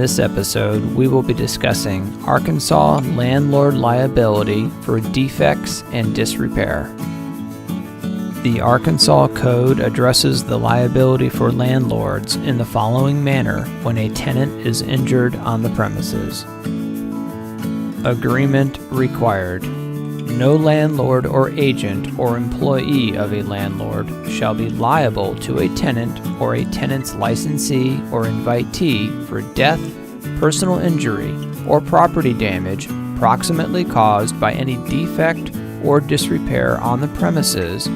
this episode, we will be discussing Arkansas landlord liability for defects and disrepair. The Arkansas Code addresses the liability for landlords in the following manner when a tenant is injured on the premises. Agreement required. No landlord or agent or employee of a landlord shall be liable to a tenant or a tenant's licensee or invitee for death, personal injury, or property damage proximately caused by any defect or disrepair on the premises,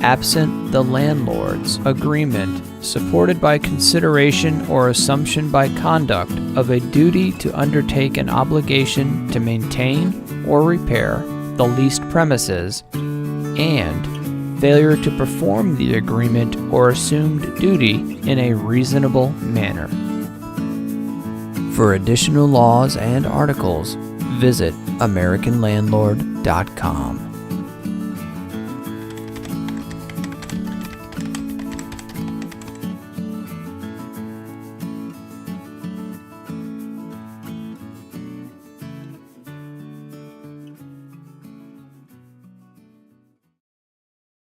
absent the landlord's agreement supported by consideration or assumption by conduct of a duty to undertake an obligation to maintain or repair the leased premises, and failure to perform the agreement or assumed duty in a reasonable manner. For additional laws and articles, visit AmericanLandlord.com.